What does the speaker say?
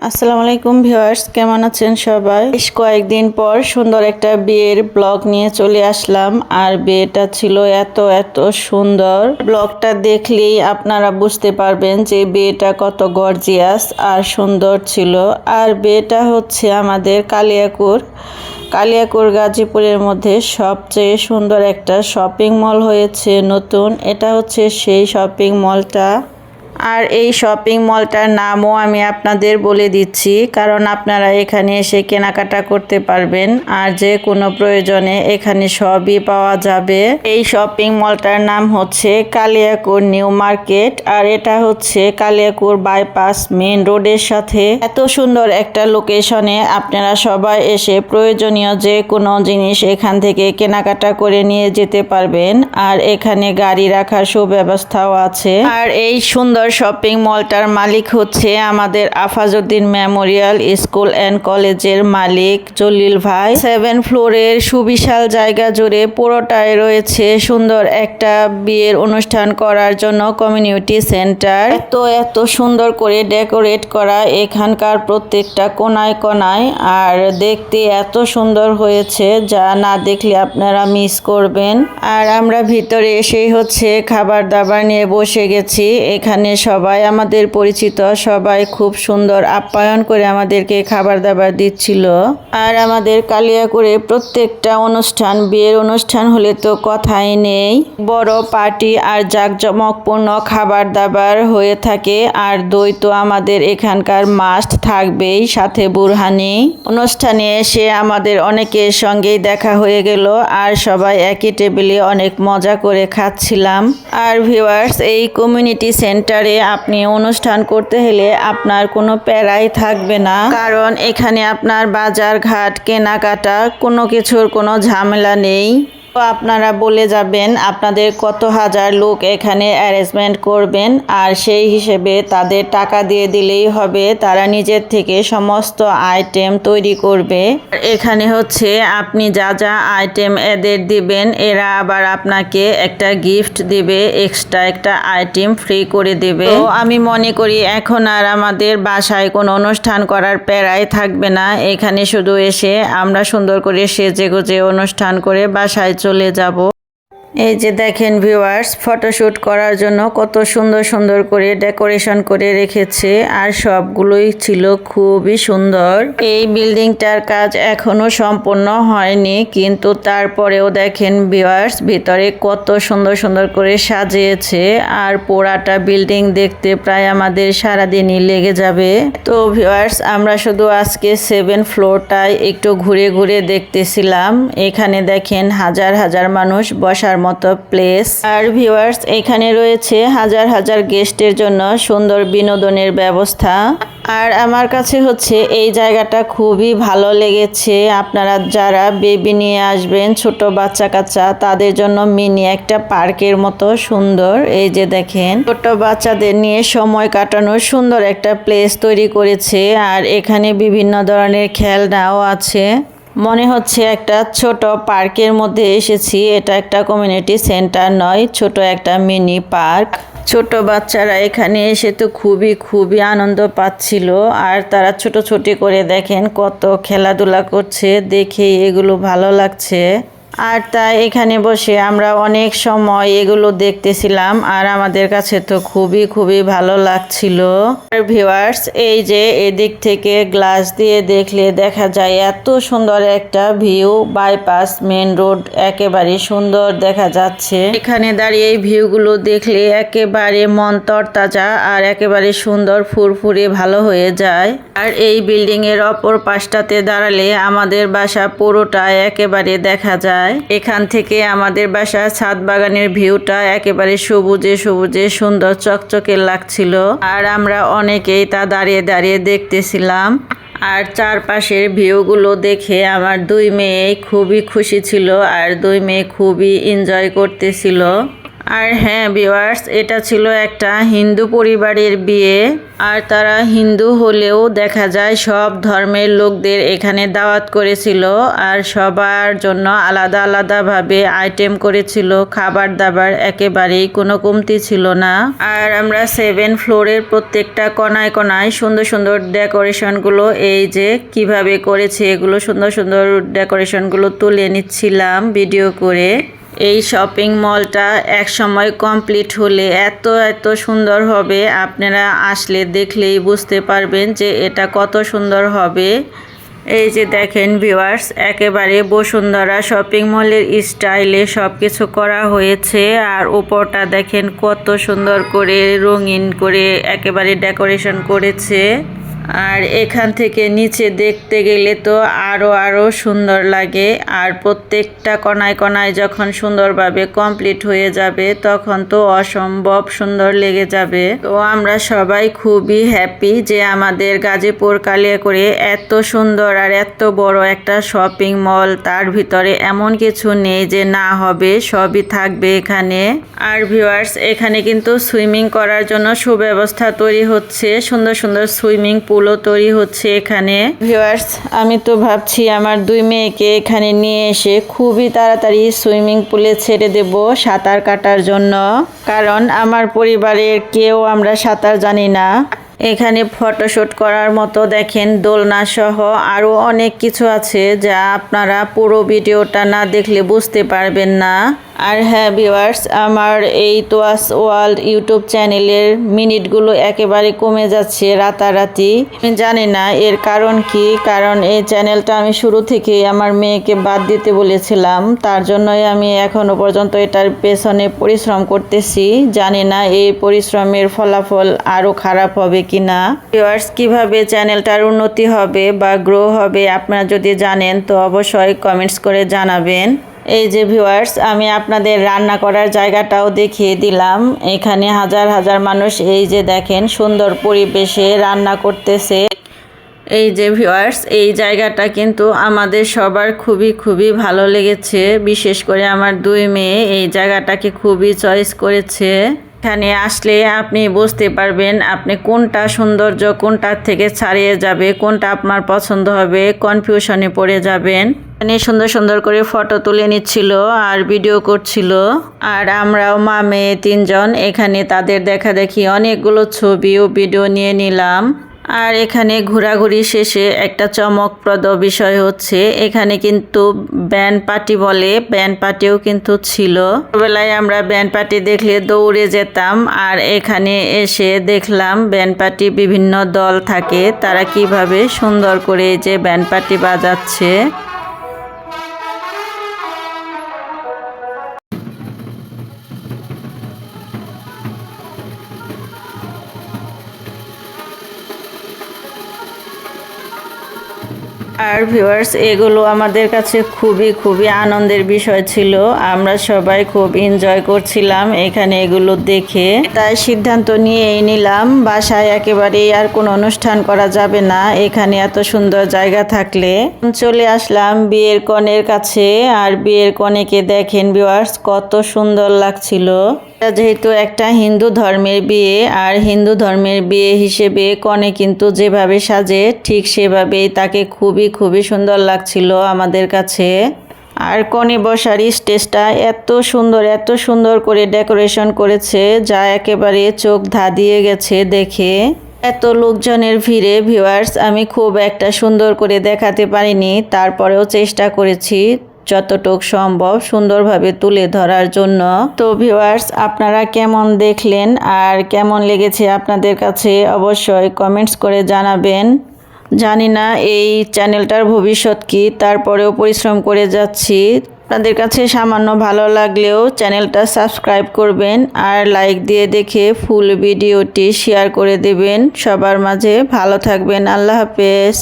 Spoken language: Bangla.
আসসালামু আলাইকুম ভিউয়ার্স, কেমন আছেন সবাই? বেশ কয়েকদিন পর সুন্দর একটা বিয়ের ব্লগ নিয়ে চলে আসলাম। আর বিয়েটা ছিল এত এত সুন্দর, ব্লগটা দেখলেই আপনারা বুঝতে পারবেন যে বিয়েটা কত গর্জিয়াস আর সুন্দর ছিল। আর বিয়েটা হচ্ছে আমাদের কালিয়াকৈর গাজীপুরের মধ্যে সবচেয়ে সুন্দর একটা শপিং মল হয়েছে নতুন। এটা হচ্ছে সেই শপিং মলটা। আর এই শপিং মলটার নামও আমি আপনাদের বলে দিচ্ছি, কারণ আপনারা এখানে এসে কেনাকাটা করতে পারবেন আর যে কোনো প্রয়োজনে এখানে সবই পাওয়া যাবে। এই শপিং মলটার নাম হচ্ছে কালিয়াকৈর নিউ মার্কেট। আর এটা হচ্ছে কালিয়াকৈর বাইপাস মেন রোডের সাথে। এত সুন্দর একটা লোকেশনে আপনারা সবাই এসে প্রয়োজনীয় যে কোনো জিনিস এখান থেকে কেনাকাটা করে নিয়ে যেতে পারবেন। আর এখানে গাড়ি রাখার সুব্যবস্থাও আছে। আর এই সুন্দর শপিং মলটার মালিক হচ্ছে আমাদের আফাজউদ্দিন মেমোরিয়াল স্কুল অ্যান্ড কলেজের মালিক জলিল ভাই। 7 ফ্লোরের সুবিশাল জায়গা জুড়ে পুরোটাই রয়েছে সুন্দর একটা বিয়ের অনুষ্ঠান করার জন্য কমিউনিটি সেন্টার। এত সুন্দর করে ডেকোরেট করা এখানকার প্রত্যেকটা কোনায় কোনায়, আর দেখতে এত সুন্দর হয়েছে যা না দেখলে আপনারা মিস করবেন। আর আমরা ভিতরে এসেই হচ্ছে খাবার দাবার নিয়ে বসে গেছি। এখানে সবাই আমাদের পরিচিত, সবাই খুব সুন্দর আপ্যায়ন করে আমাদেরকে খাবার দাবার দিচ্ছিল। আর আমাদের কালিয়াকৈরে প্রত্যেকটা অনুষ্ঠান, বিয়ের অনুষ্ঠান হলে তো কথাই নেই, বড় পার্টি আর জাঁকজমকপূর্ণ খাবার দাবার হয়ে থাকে। আর দই তো আমাদের এখানকার মাস্ট থাকবেই, সাথে বুরহানি। অনুষ্ঠানে এসে আমাদের অনেকের সঙ্গেই দেখা হয়ে গেল আর সবাই একই টেবিলে অনেক মজা করে খাচ্ছিলাম। আর ভিউয়ার্স, এই কমিউনিটি সেন্টারে আপনি অনুষ্ঠান করতে হলে আপনার কোনো প্যারাই থাকবে না, কারণ এখানে আপনার বাজার ঘাট কেনাকাটা কোনো কিছুর কোনো ঝামেলা নেই। তো আপনারা বলে যাবেন আপনাদের কত হাজার লোক এখানে অ্যারেঞ্জমেন্ট করবেন, আর সেই হিসেবে তাদের টাকা দিয়ে দিলেই হবে, তারা নিজের থেকে সমস্ত আইটেম তৈরি করবে। এখানে হচ্ছে আপনি যা যা আইটেম এদের দিবেন, এরা আবার আপনাকে একটা গিফট দিবে, এক্সট্রা একটা আইটেম ফ্রি করে দেবে। তো আমি মনে করি এখন আর আমাদের বাসায় কোনো অনুষ্ঠান করার প্যারাই থাকবে না। এখানে শুধু এসে আমরা সুন্দর করে সেজে গুজে অনুষ্ঠান করে বাসায় চলে যাব। এই যে দেখেন ভিউয়ার্স, ফটোশুট করার জন্য কত সুন্দর সুন্দর করে ডেকোরেশন করে রেখেছে, আর সবগুলোই ছিল খুবই সুন্দর। এই বিল্ডিংটার কাজ এখনো সম্পূর্ণ হয়নি, কিন্তু তারপরেও দেখেন ভিউয়ার্স ভিতরে কত সুন্দর সুন্দর করে সাজিয়েছে। আর পুরাটা বিল্ডিং দেখতে প্রায় আমাদের সারাদিনই লেগে যাবে। তো ভিউয়ার্স, আমরা শুধু আজকে 7 ফ্লোরটায় একটু ঘুরে ঘুরে দেখতেছিলাম। এখানে দেখেন হাজার হাজার মানুষ বসার মতো প্লেস। আর ভিউয়ার্স, এখানে রয়েছে হাজার হাজার গেস্টের জন্য সুন্দর বিনোদনের ব্যবস্থা। আর আমার কাছে হচ্ছে এই জায়গাটা খুবই ভালো লেগেছে। আপনারা যারা বেবি নিয়ে আসবেন, ছোট বাচ্চা কাচ্চা, তাদের জন্য মিনি একটা পার্কের মতো সুন্দর, এই যে দেখেন ছোট বাচ্চাদের নিয়ে সময় কাটানোর সুন্দর একটা প্লেস তৈরি করেছে। আর এখানে বিভিন্ন ধরনের খেলনাও আছে। মনে হচ্ছে একটা ছোট পার্কের মধ্যে এসেছি। এটা একটা কমিউনিটি সেন্টার নয়, ছোট একটা মিনি পার্ক। ছোট বাচ্চারা এখানে এসে তো খুবই আনন্দ পাচ্ছিল। আর তারা ছোটি করে দেখেন কত খেলাধুলা করছে, দেখেই এগুলো ভালো লাগছে। আর তাই এখানে বসে আমরা অনেক সময় এগুলো দেখতেছিলাম, আর আমাদের কাছে তো খুবই ভালো লাগছিল। আর ভিউয়ার্স, এই যে এদিক থেকে গ্লাস দিয়ে দেখলে দেখা যায় এত সুন্দর একটা ভিউ, বাইপাস মেন রোড একেবারে সুন্দর দেখা যাচ্ছে। এখানে দাঁড়িয়ে এই ভিউগুলো দেখলে একেবারে মন তরতাজা আর একেবারে সুন্দর ফুরফুরে ভালো হয়ে যায়। আর এই বিল্ডিং এর অপর পাশটাতে দাঁড়ালে আমাদের বাসা পুরোটা একেবারে দেখা যায়। এখান থেকে আমাদের বাসা ছাদ বাগানের ভিউটা একেবারে সবুজে সুন্দর চকচকে লাগছিল। আর আমরা অনেকেই তা দাঁড়িয়ে দাঁড়িয়ে দেখতেছিলাম। আর চারপাশের ভিউগুলো দেখে আমার 2 মেয়ে খুবই খুশি ছিল, আর 2 মেয়ে খুবই এনজয় করতেছিল। আর হ্যাঁ ভিউয়ার্স, এটা ছিল একটা হিন্দু পরিবারের বিয়ে। আর তারা হিন্দু হলেও দেখা যায় সব ধর্মের লোকদের এখানে দাওয়াত করেছিল। আর সবার জন্য আলাদা আলাদাভাবে আইটেম করেছিল, খাবার দাবার একেবারেই কোনো কমতি ছিল না। আর আমরা 7 ফ্লোরের প্রত্যেকটা কোনায় কোনায় সুন্দর সুন্দর ডেকোরেশনগুলো এই যে কিভাবে করেছে এগুলো সুন্দর সুন্দর ডেকোরেশনগুলো তুলে নিচ্ছিলাম ভিডিও করে। এই শপিং মলটা এক সময় কমপ্লিট হলে এত সুন্দর হবে, আপনারা আসলে দেখলেই বুঝতে পারবেন যে এটা কত সুন্দর হবে। এই যে দেখেন ভিউয়ার্স, একেবারে বসুন্ধরা শপিং মলের স্টাইলে সব কিছু করা হয়েছে। আর উপরটা দেখেন কত সুন্দর করে রঙিন করে একেবারে ডেকোরেশন করেছে। আর এখান থেকে নিচে দেখতে গেলে তো আরও সুন্দর লাগে। আর প্রত্যেকটা কোনায় কোনায় যখন সুন্দরভাবে কমপ্লিট হয়ে যাবে তখন তো অসম্ভব সুন্দর লেগে যাবে। তো আমরা সবাই খুবই হ্যাপি যে আমাদের গাজীপুর কালিয়াকৈরে এত সুন্দর আর এত বড় একটা শপিং মল, তার ভিতরে এমন কিছু নেই যে না হবে, সবই থাকবে এখানে। আর ভিউয়ার্স, এখানে কিন্তু সুইমিং করার জন্য সুব্যবস্থা তৈরি হচ্ছে, সুন্দর সুন্দর সুইমিং পুলও তৈরি হচ্ছে এখানে। ভিউয়ার্স, আমি তো ভাবছি আমার 2 মেয়েকে এখানে নিয়ে এসে খুবই তাড়াতাড়ি সুইমিং পুলে ছেড়ে দেব সাঁতার কাটার জন্য, কারণ আমার পরিবারের কেউ আমরা সাঁতার জানি না। এখানে ফটোশুট করার মতো দেখেন দোলনা সহ আরও অনেক কিছু আছে যা আপনারা পুরো ভিডিওটা না দেখলে বুঝতে পারবেন না। আর হ্যাঁ ভিউয়ার্স, আমার এই তোয়াস ওয়ার্ল্ড ইউটিউব চ্যানেলের মিনিটগুলো একেবারে কমে যাচ্ছে রাতারাতি। আমি জানি না এর কারণ কি, কারণ এই চ্যানেলটা আমি শুরু থেকেই আমার মেয়েকে বাদ দিতে বলেছিলাম, তার জন্যই আমি এখনো পর্যন্ত এটার পেছনে পরিশ্রম করতেছি। জানি না এই পরিশ্রমের ফলাফল আরও খারাপ হবে কিনা। ভিউয়ার্স, কিভাবে চ্যানেলটার উন্নতি হবে বা গ্রো হবে আপনারা যদি জানেন তো অবশ্যই কমেন্টস করে জানাবেন। এই যে ভিউয়ার্স, আমি আপনাদের রান্না করার জায়গাটাও দেখিয়ে দিলাম। এখানে হাজার হাজার মানুষ এই যে দেখেন সুন্দর পরিবেশে রান্না করতেছে। এই যে ভিউয়ার্স, এই জায়গাটা কিন্তু আমাদের সবার খুবই ভালো লেগেছে। বিশেষ করে আমার 2 মেয়ে এই জায়গাটাকে খুবই চয়েস করেছে। এখানে আসলে আপনি বুঝতে পারবেন আপনি কোনটা সৌন্দর্য কোনটার থেকে ছাড়িয়ে যাবে, কোনটা আপনার পছন্দ হবে, কনফিউশনে পড়ে যাবেন। এখানে সুন্দর সুন্দর করে ফটো তুলে নিচ্ছিল আর ভিডিও করছিল। আর আমরাও মা মেয়ে 3 জন এখানে তাদের দেখাদেখি অনেকগুলো ছবি ও ভিডিও নিয়ে নিলাম। আর এখানে ঘোরাঘুরি শেষে একটা চমকপ্রদ বিষয় হচ্ছে এখানে কিন্তু ব্যান্ড পার্টি বলে, ব্যান্ড পার্টিও কিন্তু ছিল। ছোটবেলায় আমরা ব্যান্ড পার্টি দেখলে দৌড়ে যেতাম, আর এখানে এসে দেখলাম ব্যান্ড পার্টি বিভিন্ন দল থাকে, তারা কিভাবে সুন্দর করে যে ব্যান্ড পার্টি বাজাচ্ছে। আর ভিউয়ার্স, এগুলো আমাদের কাছে খুবই আনন্দের বিষয় ছিল। আমরা সবাই খুব এনজয় করছিলাম এখানে এগুলো দেখে। তাই সিদ্ধান্ত নিয়েই নিলাম বাসায় একেবারেই আর কোনো অনুষ্ঠান করা যাবে না, এখানে এত সুন্দর জায়গা থাকলে। চলে আসলাম বিয়ের কনের কাছে। আর বিয়ের কনেকে দেখেন ভিউয়ার্স কত সুন্দর লাগছিল। যেহেতু একটা হিন্দু ধর্মের বিয়ে, আর হিন্দু ধর্মের বিয়ে হিসেবে কনে কিন্তু যেভাবে সাজে ঠিক সেভাবেই তাকে খুবই সুন্দর লাগছিল আমাদের কাছে। আর কনে বসার স্টেজটা এত সুন্দর করে ডেকোরেশন করেছে যা একেবারে চোখ ধাঁধিয়ে গেছে দেখে। এত লোকজনের ভিড়ে ভিউয়ার্স আমি খুব একটা সুন্দর করে দেখাতে পারিনি, তারপরেও চেষ্টা করেছি যতটুকু সম্ভব সুন্দরভাবে তুলে ধরার জন্য। তো ভিউয়ার্স, আপনারা কেমন দেখলেন আর কেমন লেগেছে আপনাদের কাছে অবশ্যই কমেন্টস করে জানাবেন। জানি না এই চ্যানেলটার ভবিষ্যৎ কি, তারপরেও পরিশ্রম করে যাচ্ছি। আপনাদের কাছে সামান্য ভালো লাগলেও চ্যানেলটা সাবস্ক্রাইব করবেন আর লাইক দিয়ে দেখে ফুল ভিডিওটি শেয়ার করে দেবেন সবার মাঝে। ভালো থাকবেন, আল্লাহ হাফেজ।